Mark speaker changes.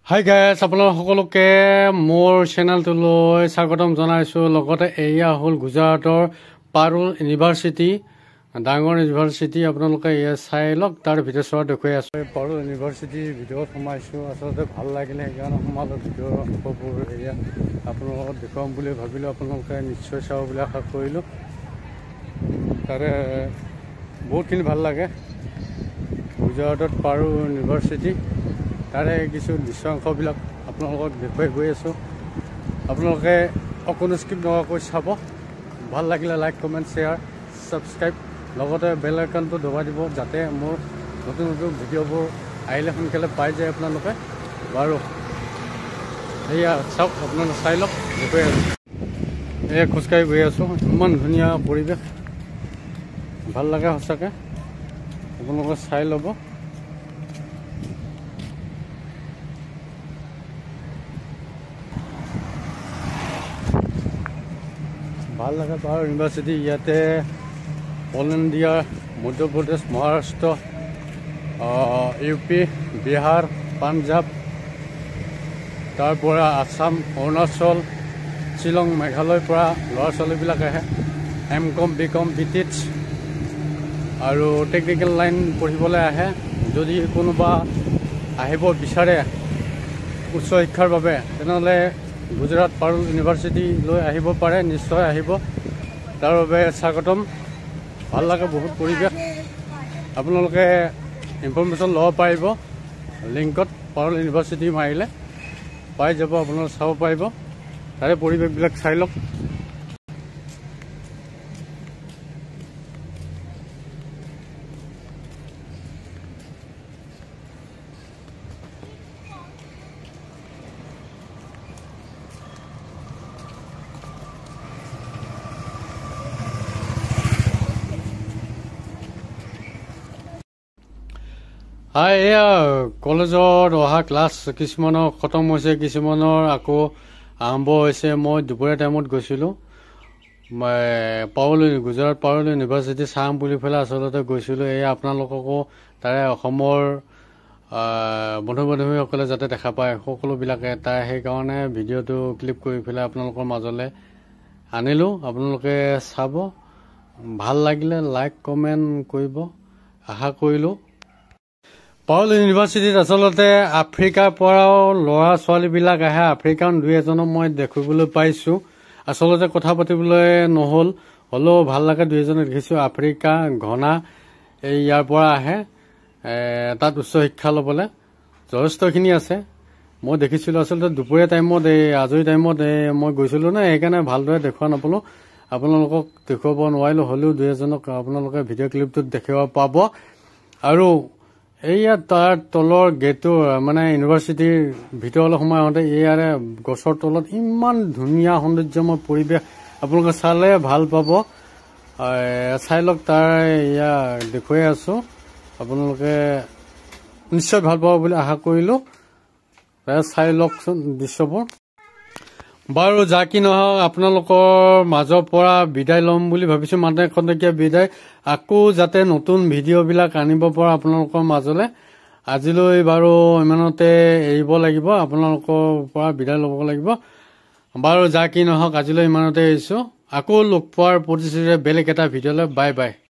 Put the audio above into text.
Speaker 1: Hi guys, আপোনালোক সকলোকে মোৰ চেনেলটোলৈ স্বাগতম জনাইছোঁ। লগতে এয়া হ'ল গুজৰাটৰ পাৰুল ইউনিভাৰ্চিটি, ডাঙৰ ইউনিভাৰ্চিটি। আপোনালোকে এয়া চাই লওক, তাৰ ভিতৰত চোৱা দেখুৱাই আছোঁ। পাৰুল ইউনিভাৰ্চিটিৰ ভিতৰত সোমাইছোঁ, আচলতে ভাল লাগিলে সেইকাৰণে সোমালোঁ। ভিতৰৰ অংশবোৰ এয়া আপোনালোকক দেখুৱাম বুলি ভাবিলোঁ, আপোনালোকে নিশ্চয় চাব বুলি আশা কৰিলোঁ। তাৰে বহুতখিনি ভাল লাগে। গুজৰাটত পাৰুল ইউনিভাৰ্চিটি, তাৰে কিছু দৃশ্যাংশবিলাক আপোনালোকক দেখুৱাই গৈ আছোঁ। আপোনালোকে অকণো স্কিপ নোহোৱাকৈ চাব। ভাল লাগিলে লাইক, কমেণ্ট, শ্বেয়াৰ, ছাবস্ক্ৰাইব, লগতে বেল আইকনটো দবাই দিব, যাতে মোৰ নতুন নতুন ভিডিঅ'বোৰ আহিলে সোনকালে পাই যায় আপোনালোকে। বাৰু সেয়া চাওক, আপোনালোকে চাই লওক, দেখুৱাই আছোঁ। এয়া খোজকাঢ়ি গৈ আছোঁ, ইমান ধুনীয়া পৰিৱেশ, ভাল লাগে সঁচাকৈ। আপোনালোকে চাই ল'ব। ভাল লাগে পাৰুল ইউনিভাৰ্চিটি। ইয়াতে all India, Madhya Pradesh, Maharashtra, U P, Bihar, Punjab, তাৰপৰা আছাম, অৰুণাচল, শ্বিলং, মেঘালয়ৰ পৰা ল'ৰা ছোৱালীবিলাক আহে। M.Com, B.Com, B.Tech আৰু টেকনিকেল লাইন পঢ়িবলৈ আহে। যদি কোনোবা আহিব বিচাৰে উচ্চ শিক্ষাৰ বাবে, তেনেহ'লে গুজৰাট পাৰুল ইউনিভাৰ্চিটিলৈ আহিব পাৰে, নিশ্চয় আহিব। তাৰ বাবে স্বাগতম। ভাল লাগে বহুত পৰিৱেশ। আপোনালোকে ইনফৰ্মেশ্যন ল'ব পাৰিব লিংকত, পাৰুল ইউনিভাৰ্চিটি মাৰিলে পাই যাব, আপোনালোকে চাব পাৰিব। তাৰে পৰিৱেশবিলাক চাই লওক। এয়া কলেজত অহা ক্লাছ কিছুমানৰ খতম হৈছে, কিছুমানৰ আকৌ আৰম্ভ হৈছে। মই দুপৰীয়া টাইমত গৈছিলোঁ, গুজৰাট পাৰুল ইউনিভাৰ্চিটি চাম বুলি পেলাই আচলতে গৈছিলোঁ। এয়া আপোনালোককো তাৰে অসমৰ বন্ধু বান্ধৱীসকলে যাতে দেখা পায়, সকলোবিলাকে তাৰ সেইকাৰণে ভিডিঅ'টো ক্লিপ কৰি পেলাই আপোনালোকৰ মাজলৈ আনিলোঁ। আপোনালোকে চাব, ভাল লাগিলে লাইক কমেণ্ট কৰিব আশা কৰিলোঁ। পাৰুল ইউনিভাৰ্চিটিত আচলতে আফ্ৰিকাৰ পৰাও ল'ৰা ছোৱালীবিলাক আহে। আফ্ৰিকান দুই এজনক মই দেখিবলৈ পাইছোঁ। আচলতে কথা পাতিবলৈ নহ'ল, হ'লেও ভাল লাগে। দুই এজনক দেখিছোঁ। আফ্ৰিকা, ঘনা ইয়াৰ পৰা আহে তাত উচ্চ শিক্ষা ল'বলৈ। যথেষ্টখিনি আছে, মই দেখিছিলোঁ। আচলতে দুপৰীয়া টাইমত, আজৰি টাইমত মই গৈছিলোঁ নে, সেইকাৰণে ভালদৰে দেখুওৱা নাপালোঁ, আপোনালোকক দেখুৱাব নোৱাৰিলোঁ। হ'লেও দুই এজনক আপোনালোকে ভিডিঅ' ক্লিপটোত দেখিব পাব। আৰু এইয়া তাৰ তলৰ গেটটোৰ মানে ইউনিভাৰ্চিটিৰ ভিতৰলৈ সোমাই আহোঁতে ইয়াৰে গছৰ তলত ইমান ধুনীয়া সৌন্দৰ্যময় পৰিৱেশ, আপোনালোকে চালে ভাল পাব। চাই লওক, তাৰ এয়া দেখুৱাই আছোঁ, আপোনালোকে নিশ্চয় ভাল পাব বুলি আশা কৰিলোঁ। চাই লওকচোন দৃশ্যবোৰ। বাৰু যা কি নহওক, আপোনালোকৰ মাজৰ পৰা বিদায় ল'ম বুলি ভাবিছোঁ, মানে খন্তেকীয়া বিদায়। আকৌ যাতে নতুন ভিডিঅ'বিলাক আনিব পৰা আপোনালোকৰ মাজলৈ। আজিলৈ বাৰু ইমানতে এৰিব লাগিব, আপোনালোকৰ পৰা বিদায় ল'ব লাগিব। বাৰু যা কি নহওক, আজিলৈ ইমানতে এৰিছোঁ। আকৌ লগ পোৱাৰ প্ৰতিশ্ৰুতিৰে বেলেগ এটা ভিডিঅ'লৈ। Bye bye.